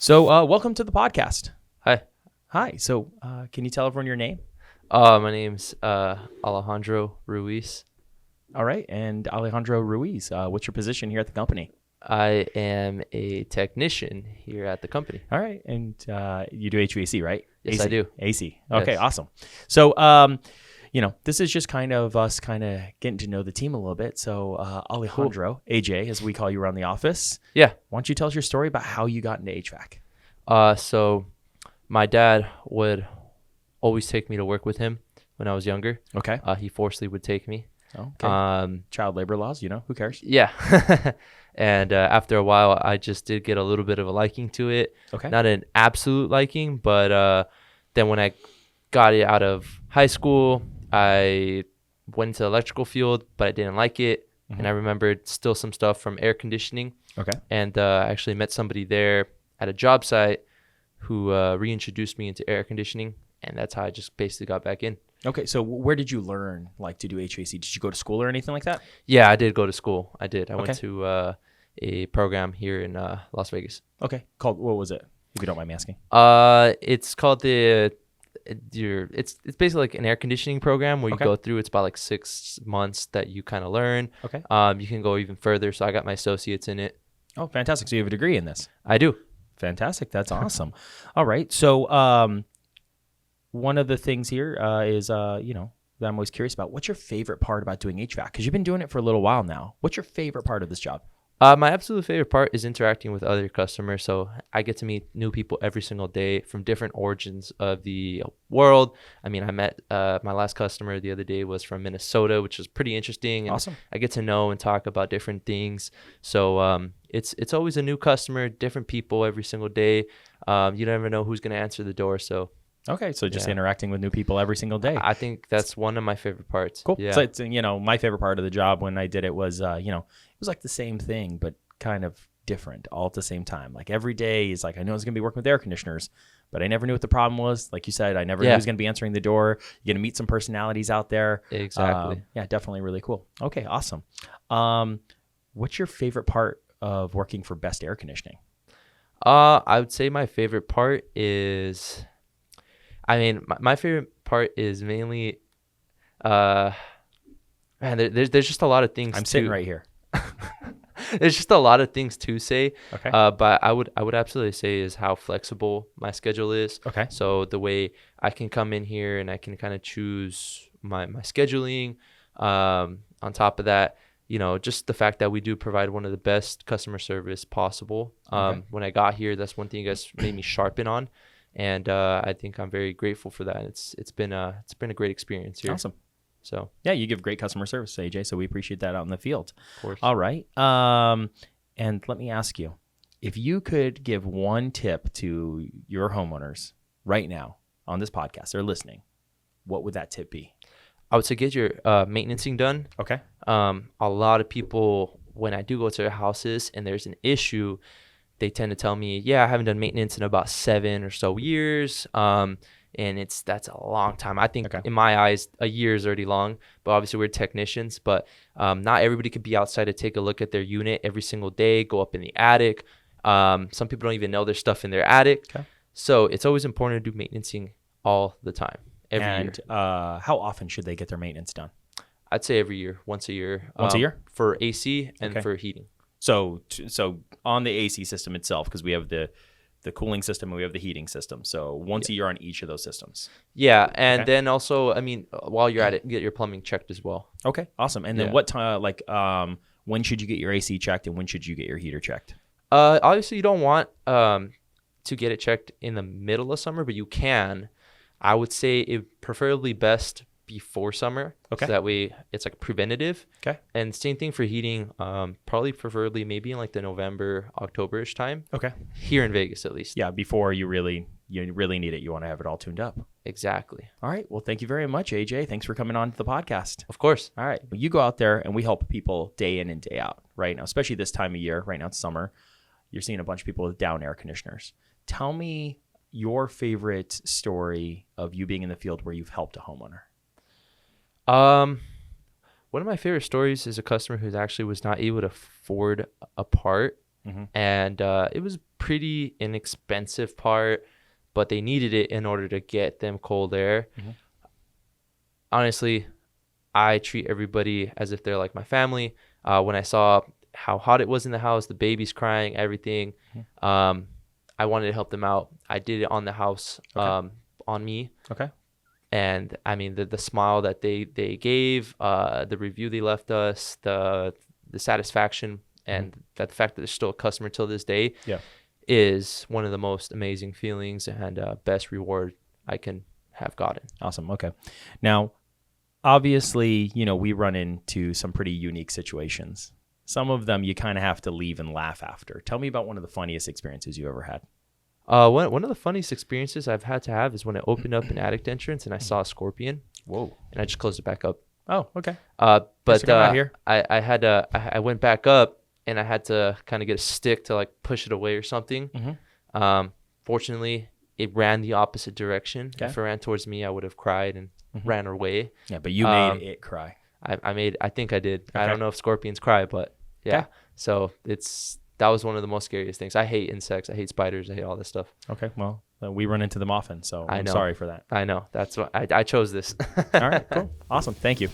So welcome to the podcast. Hi. Hi. So can you tell everyone your name? My name's Alejandro Ruiz. All right. And Alejandro Ruiz, what's your position here at the company? I am a technician here at the company. All right. And you do HVAC, right? Yes, AC. I do. AC. Okay, Yes. awesome. So, this is just kind of us getting to know the team a little bit. So Alejandro, AJ, as we call you around the office. Yeah. Why don't you tell us your story about how you got into HVAC? So my dad would always take me to work with him when I was younger. Okay. He forcefully would take me. Okay. Child labor laws, who cares? Yeah. And after a while, I just did get a little bit of a liking to it. Okay. Not an absolute liking, but then when I got it out of high school, I went into the electrical field, but I didn't like it. Mhm. And I remembered still some stuff from air conditioning. Okay. And I actually met somebody there at a job site who reintroduced me into air conditioning. And that's how I just basically got back in. Okay. So where did you learn to do HVAC? Did you go to school or anything like that? Yeah, I did go to school. I did. I Okay. went to a program here in Las Vegas. Okay. What was it? If you don't mind me asking. It's called it's basically like an air conditioning program where you Okay. go through. It's about like 6 months that you kind of learn. Okay. You can go even further. So I got my associates in it. Oh, fantastic. So you have a degree in this. I do. Fantastic. That's awesome. All right. So one of the things here is, that I'm always curious about. What's your favorite part about doing HVAC? Because you've been doing it for a little while now. What's your favorite part of this job? My absolute favorite part is interacting with other customers. So I get to meet new people every single day from different origins of the world. I mean, I met my last customer the other day was from Minnesota, which was pretty interesting. And Awesome. I get to know and talk about different things. So it's always a new customer, different people every single day. You never know who's going to answer the door. So Okay. So just Yeah. interacting with new people every single day. I think that's one of my favorite parts. Cool. Yeah. So it's, my favorite part of the job when I did it was, it was like the same thing, but kind of different all at the same time. Like every day is like, I know I was going to be working with air conditioners, but I never knew what the problem was. Like you said, I never knew Yeah. who was going to be answering the door. You're going to meet some personalities out there. Exactly. Yeah, definitely really cool. Okay, awesome. What's your favorite part of working for Best Air Conditioning? I would say my favorite part is, my favorite part is mainly, man, there's just a lot of things. I'm sitting right here. There's just a lot of things to say. Okay. But I would absolutely say is how flexible my schedule is. Okay. So the way I can come in here and I can kind of choose my scheduling. On top of that, just the fact that we do provide one of the best customer service possible. Okay. When I got here, that's one thing you guys made me sharpen on. And I think I'm very grateful for that. It's been a great experience here. Awesome. So Yeah, you give great customer service, AJ, so we appreciate that out in the field. of course. All right. And let me ask you, if you could give one tip to your homeowners right now on this podcast, they're listening, what would that tip be? I would say get your maintenancing done. Okay. A lot of people, when I do go to their houses and there's an issue, they tend to tell me, yeah, I haven't done maintenance in about 7 or so years. And that's a long time. I think Okay. in my eyes, a year is already long, but obviously we're technicians, but not everybody could be outside to take a look at their unit every single day, go up in the attic. Some people don't even know there's stuff in their attic. Okay. So it's always important to do maintenancing all the time, every year. How often should they get their maintenance done? I'd say every year, once a year. Once a year? For AC and Okay. for heating. So on the AC system itself, because we have the cooling system and we have the heating system. So once a year on each of those systems. Yeah, and Okay. then also, while you're at it, get your plumbing checked as well. Okay, awesome. And then Yeah. what time, when should you get your AC checked and when should you get your heater checked? Obviously, you don't want to get it checked in the middle of summer, but you can. I would say it preferably best before summer. Okay. So that way it's like preventative. Okay. And same thing for heating. Probably preferably maybe in like the November, October-ish time. Okay. Here in Vegas, at least. Yeah, before you really need it. You want to have it all tuned up. Exactly. All right. Well, thank you very much, AJ. Thanks for coming on to the podcast. Of course. All right. Well, you go out there and we help people day in and day out right now, especially this time of year. Right now it's summer. You're seeing a bunch of people with down air conditioners. Tell me your favorite story of you being in the field where you've helped a homeowner. One of my favorite stories is a customer who actually was not able to afford a part and it was pretty inexpensive part, but they needed it in order to get them cold air. Honestly, I treat everybody as if they're like my family. When I saw how hot it was in the house, the baby's crying, everything, I wanted to help them out. I did it on the house, on me. Okay. And I mean, the smile that they gave, the review they left us, the satisfaction, and that the fact that they're still a customer till this day is one of the most amazing feelings and best reward I can have gotten. Awesome. Okay. Now, obviously, we run into some pretty unique situations. Some of them you kind of have to leave and laugh after. Tell me about one of the funniest experiences you ever had. One of the funniest experiences I've had to have is when I opened up an attic entrance and I saw a scorpion. Whoa. And I just closed it back up. Oh, okay. But here. I went back up and I had to kind of get a stick to like push it away or something. Fortunately, it ran the opposite direction. Okay. If it ran towards me, I would have cried and ran away. Yeah, but you made it cry. I think I did. Okay. I don't know if scorpions cry, but yeah. Okay. So that was one of the most scariest things. I hate insects. I hate spiders. I hate all this stuff. Okay. Well, we run into them often, so I'm know. sorry for that. I know. That's why I chose this. All right. Cool. Awesome. Thank you.